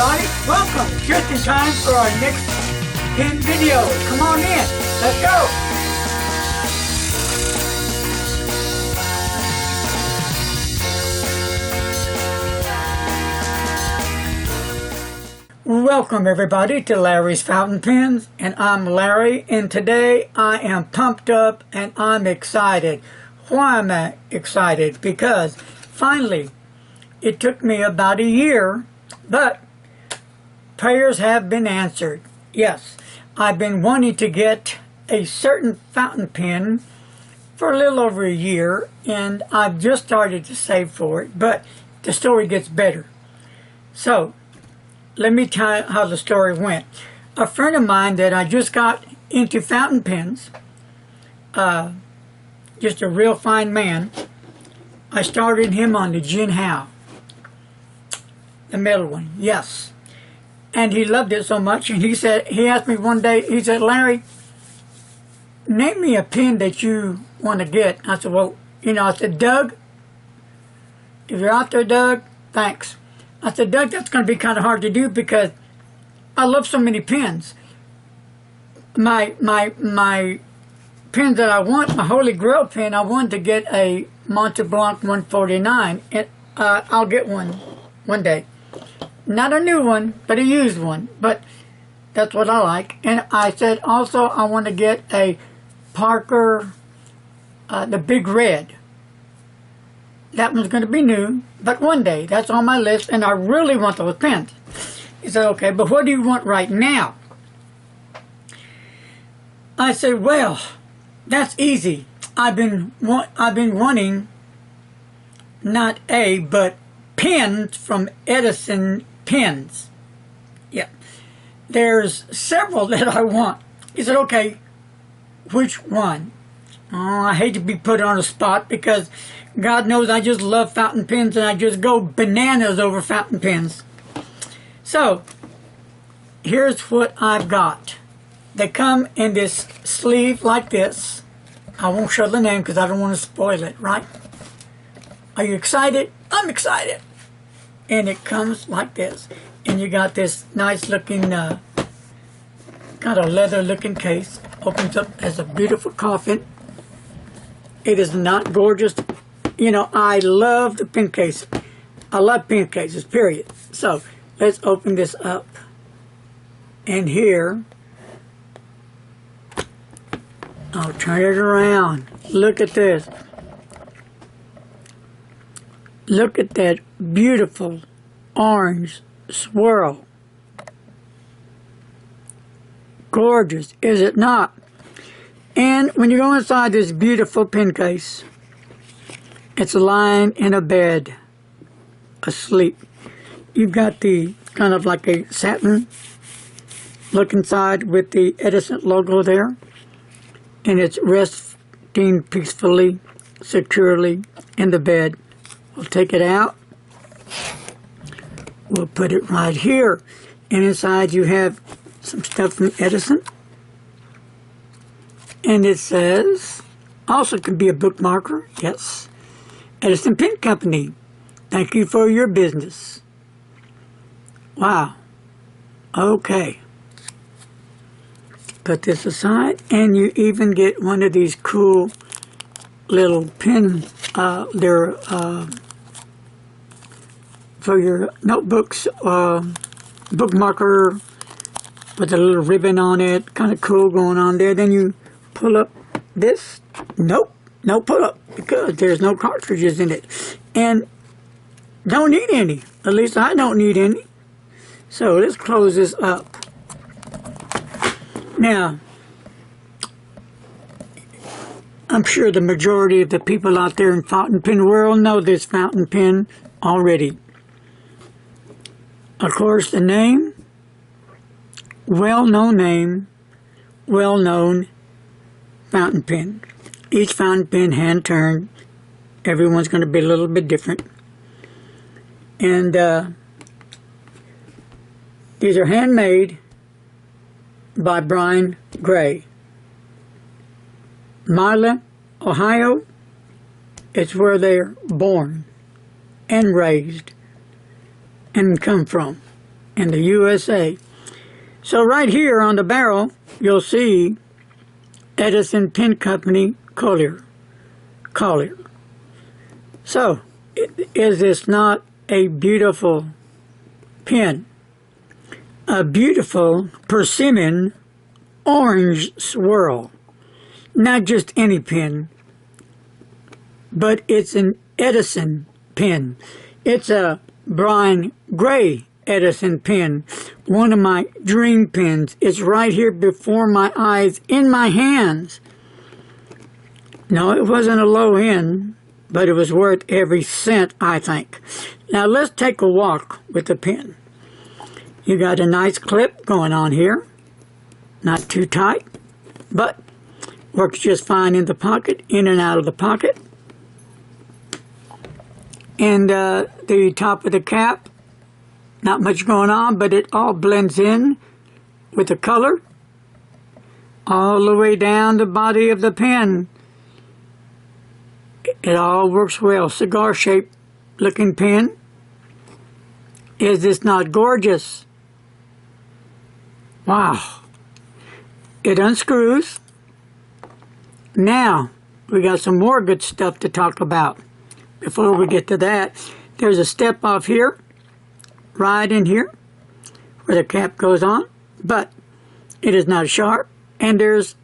everybody. Welcome. Just in time for our next pen video. Come on in. Let's go. Welcome everybody to Larry's Fountain Pens, and I'm Larry, and today I am pumped up and I'm excited. Why am I excited? Because finally, it took me about a year, but prayers have been answered. Yes, I've been wanting to get a certain fountain pen for a little over a year, and I've just started to save for it, but the story gets better. So, let me tell you how the story went. A friend of mine that I just got into fountain pens, just a real fine man, I started him on the Jin Hao. The middle one, yes. And he loved it so much, and he asked me one day, he said, Larry, name me a pen that you want to get. I said, well, I said, Doug, if you're out there, Doug, thanks. I said, Doug, that's going to be kind of hard to do because I love so many pens. My pens that I want, my Holy Grail pen, I wanted to get a Montblanc 149, and I'll get one day. Not a new one, but a used one, but that's what I like. And I said also I want to get a Parker, the Big Red. That one's going to be new, but one day. That's on my list, and I really want those pens. He said, okay, but what do you want right now? I said, well, that's easy. I've been wanting not a, but pens from Edison Pens. Yeah. There's several that I want. He said, okay, which one? Oh, I hate to be put on a spot because God knows I just love fountain pens and I just go bananas over fountain pens. So, here's what I've got. They come in this sleeve like this. I won't show the name because I don't want to spoil it, right? Are you excited? I'm excited. And it comes like this. And you got this nice looking, kind of leather looking case. Opens up as a beautiful coffin. It is not gorgeous. I love the pen case. I love pen cases, period. So, let's open this up. And here, I'll turn it around. Look at this. Look at that beautiful orange swirl. Gorgeous, is it not? And when you go inside this beautiful pen case, it's lying in a bed, asleep. You've got the kind of like a satin look inside with the Edison logo there. And it's resting peacefully, securely in the bed. We'll take it out. We'll put it right here. And inside you have some stuff from Edison. And it says, also could be a bookmarker, yes. Edison Pen Company, thank you for your business. Wow. Okay. Put this aside, and you even get one of these cool little pen, they're for your notebooks, bookmarker with a little ribbon on it, kind of cool going on there. Then you pull up this. Nope, no pull up because there's no cartridges in it, and don't need any. At least I don't need any. So let's close this up. Now, I'm sure the majority of the people out there in fountain pen world know this fountain pen already. Of course, the name, well-known fountain pen. Each fountain pen hand-turned. Everyone's going to be a little bit different. And these are handmade by Brian Gray. Marla, Ohio, it's where they're born and raised and come from. in the USA. So right here on the barrel, you'll see Edison Pen Company Collier. So, is this not a beautiful pen? A beautiful Persimmon orange swirl. Not just any pen, but it's an Edison pen. It's a brine gray Edison pen, one of my dream pens. It's right here before my eyes, in my hands. No, it wasn't a low end, but it was worth every cent, I think. Now let's take a walk with the pen. You got a nice clip going on here. Not too tight, but works just fine in the pocket, in and out of the pocket. And the top of the cap, not much going on, but it all blends in with the color all the way down the body of the pen. It all works well. Cigar-shaped looking pen. Is this not gorgeous? Wow. It unscrews. Now, we got some more good stuff to talk about. Before we get to that, there's a step off here, right in here, where the cap goes on, but it is not sharp, and there's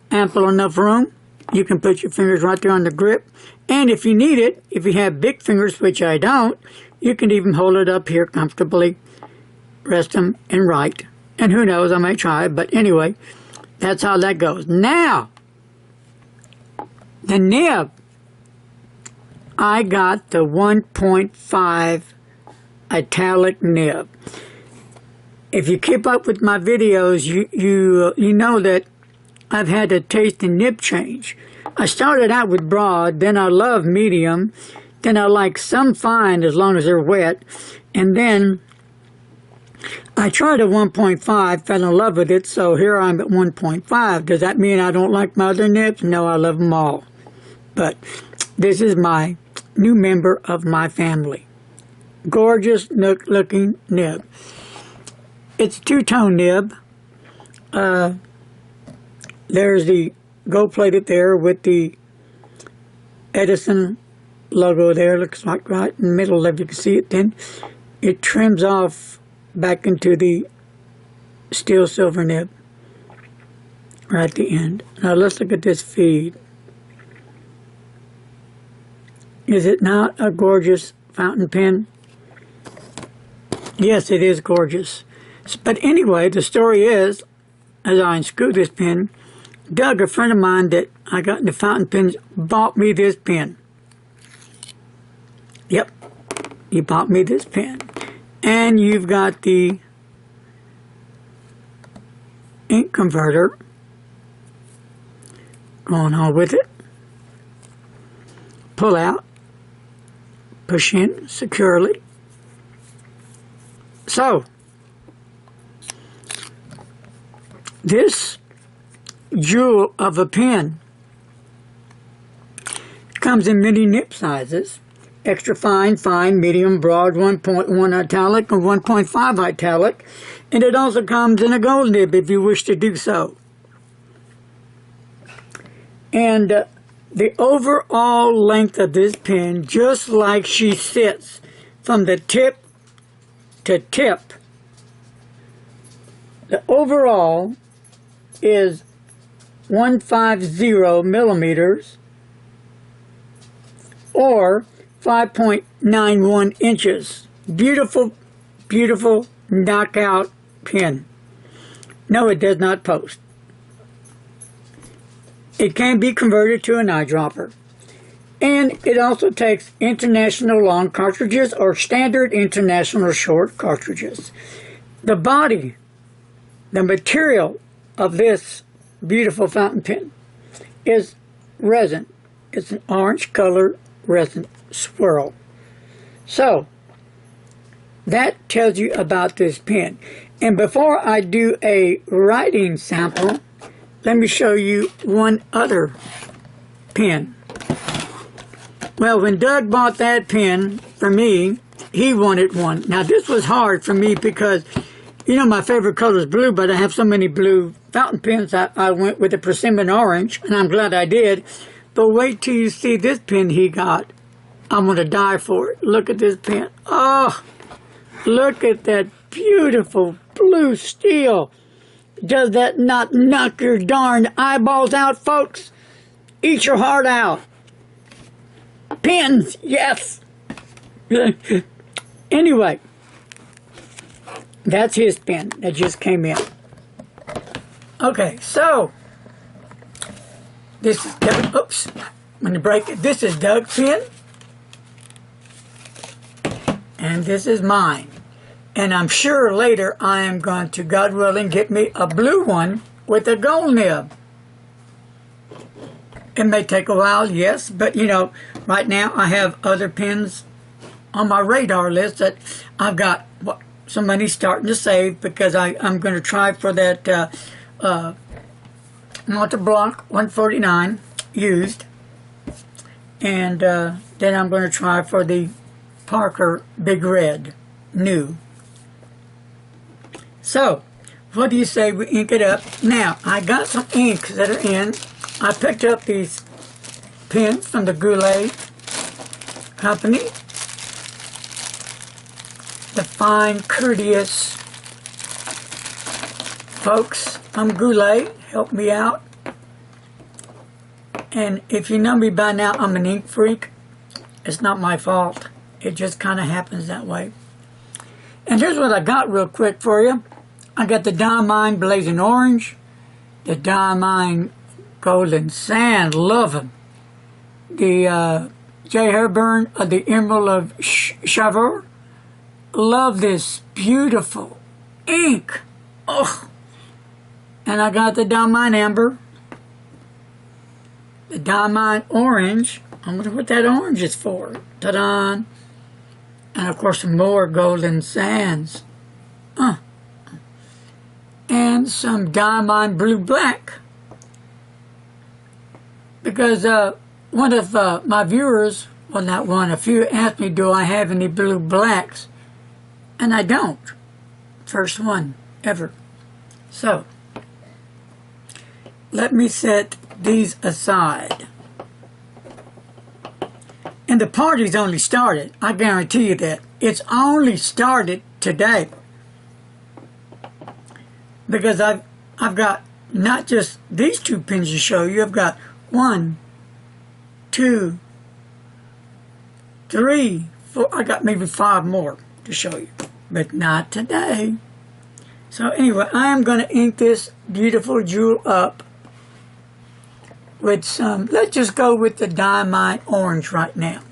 ample enough room. You can put your fingers right there on the grip, and if you need it, if you have big fingers, which I don't, you can even hold it up here comfortably, rest them, and write. And who knows, I might try it, but anyway, that's how that goes. Now, the nib. I got the 1.5 italic nib. If you keep up with my videos, you know that I've had a taste in nib change. I started out with broad, then I love medium, then I like some fine as long as they're wet, and then I tried a 1.5, fell in love with it, so here I'm at 1.5. Does that mean I don't like my other nibs? No, I love them all. But this is my new member of my family. Gorgeous looking nib. It's a two-tone nib. There's the gold plated there with the Edison logo there. Looks like right in the middle, if you can see it. Then it trims off back into the steel silver nib right at the end. Now let's look at this feed. Is it not a gorgeous fountain pen? Yes, it is gorgeous. But anyway, the story is, as I unscrew this pen, Doug, a friend of mine that I got into fountain pens, bought me this pen. Yep, he bought me this pen. And you've got the ink converter going on with it. Pull out. Push in securely. So, this jewel of a pen comes in many nib sizes. Extra fine, fine, medium, broad, 1.1 italic, and 1.5 italic. And it also comes in a gold nib if you wish to do so. And the overall length of this pen, just like she sits from the tip to tip, the overall is 150 millimeters or 5.91 inches. Beautiful, beautiful knockout pen. No, it does not post. It can be converted to an eyedropper. And it also takes international long cartridges or standard international short cartridges. The body, the material of this beautiful fountain pen is resin. It's an orange color resin swirl. So, that tells you about this pen. And before I do a writing sample, let me show you one other pen. Well, when Doug bought that pen for me, he wanted one. Now this was hard for me because, you know, my favorite color is blue, but I have so many blue fountain pens. I went with the Persimmon orange, and I'm glad I did. But wait till you see this pen he got. I'm going to die for it. Look at this pen. Oh, look at that beautiful blue steel. Does that not knock your darn eyeballs out, folks? Eat your heart out. Pens, yes. Anyway, that's his pen that just came in. Okay, so this is Doug. Oops, I'm going to break it. This is Doug's pen, and this is mine. And I'm sure later I am going to, God willing, get me a blue one with a gold nib. It may take a while, yes, but you know, right now I have other pens on my radar list that I've got some money starting to save, because I'm going to try for that multi-block 149 used, and then I'm going to try for the Parker Big Red new. So, what do you say we ink it up? Now, I got some inks that are in. I picked up these pens from the Goulet company. The fine, courteous folks from Goulet helped me out. And if you know me by now, I'm an ink freak. It's not my fault. It just kind of happens that way. And here's what I got real quick for you. I got the Diamine Blazing Orange, the Diamine Golden Sand, love them. The J. Herburn of the Emerald of Chaveur, love this beautiful ink. Oh, and I got the Diamine Amber, the Diamine Orange. I wonder what that orange is for. Ta-da! And of course some more Golden Sands. And some Diamine Blue Black. Because one of my viewers, well not one, a few asked me, do I have any blue blacks? And I don't. First one ever. So, let me set these aside. And the party's only started. I guarantee you that. It's only started today. Because I've got not just these two pins to show you. I've got 1, 2, 3, 4. I got maybe 5 more to show you. But not today. So anyway, I am going to ink this beautiful jewel up with some, let's just go with the Diamine Orange right now.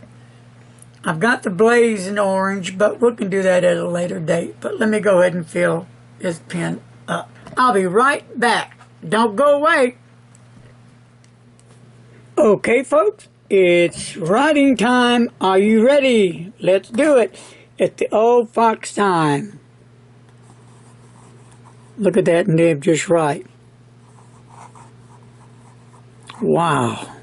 I've got the Blazing Orange, but we can do that at a later date. But let me go ahead and fill this pen up. I'll be right back. Don't go away. Okay, folks, it's writing time. Are you ready? Let's do it. It's the old fox time. Look at that nib just right. Wow.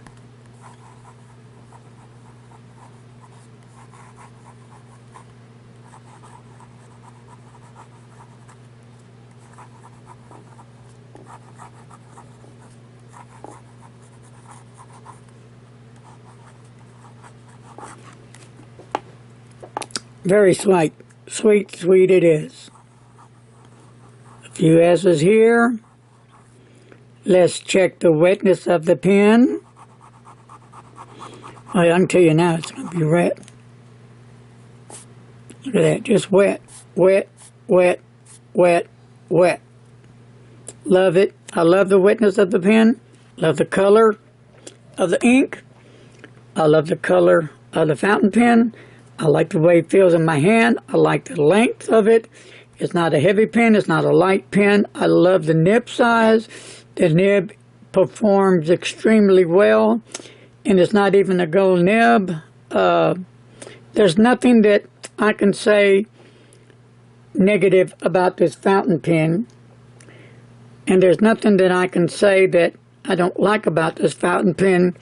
Very sweet. Sweet it is. A few S's here. Let's check the wetness of the pen. Oh, I can tell you now it's going to be wet. Look at that, just wet, wet, wet, wet, wet. Love it. I love the wetness of the pen. Love the color of the ink. I love the color of the fountain pen. I like the way it feels in my hand. I like the length of it. It's not a heavy pen. It's not a light pen. I love the nib size. The nib performs extremely well. And it's not even a gold nib. There's nothing that I can say negative about this fountain pen. And there's nothing that I can say that I don't like about this fountain pen.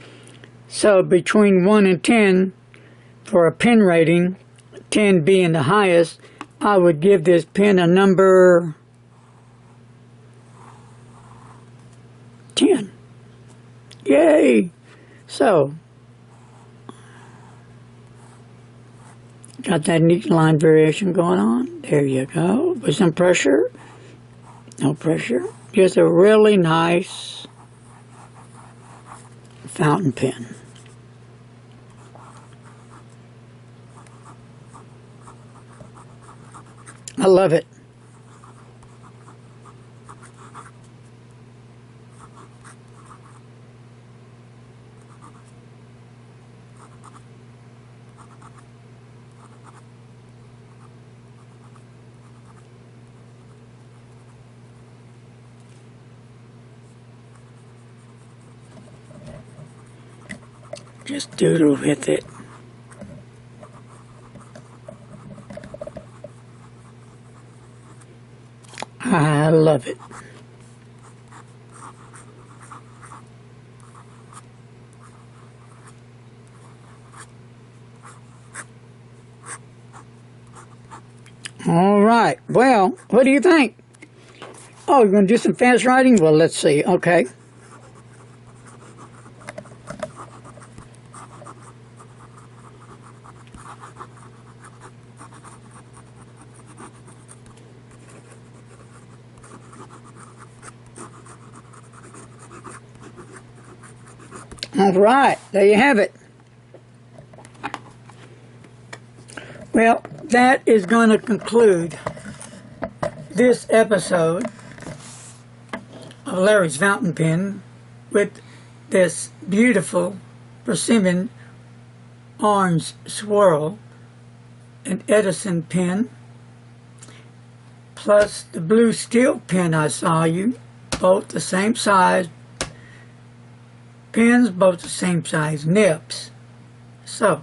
So between 1 and 10, for a pen rating, 10 being the highest, I would give this pen a number 10. Yay! So, got that neat line variation going on. There you go. With some pressure. No pressure. Just a really nice fountain pen. I love it. Just doodle with it. I love it. All right. Well, what do you think? Oh, you're going to do some fast writing? Well, let's see. Okay. All right, there you have it. Well, that is going to conclude this episode of Larry's Fountain Pen with this beautiful Persimmon Orange Swirl, an Edison pen, plus the blue steel pen I saw you, both the same size pens, both the same size nibs. So,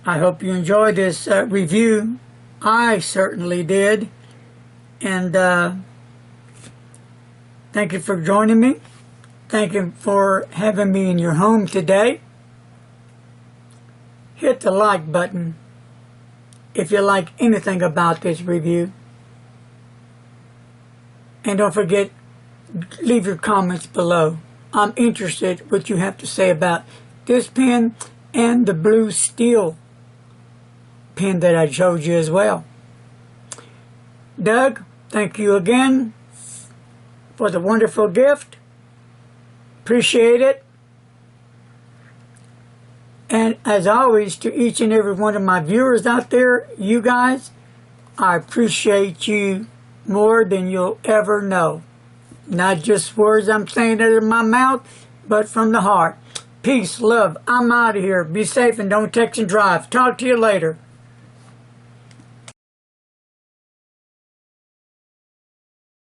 I hope you enjoyed this review. I certainly did. And thank you for joining me. Thank you for having me in your home today. Hit the like button if you like anything about this review. And don't forget, leave your comments below. I'm interested what you have to say about this pen and the blue steel pen that I showed you as well. Doug, thank you again for the wonderful gift. Appreciate it. And as always, to each and every one of my viewers out there, you guys, I appreciate you more than you'll ever know. Not just words I'm saying out of my mouth, but from the heart. Peace, love. I'm out of here. Be safe and don't text and drive. Talk to you later.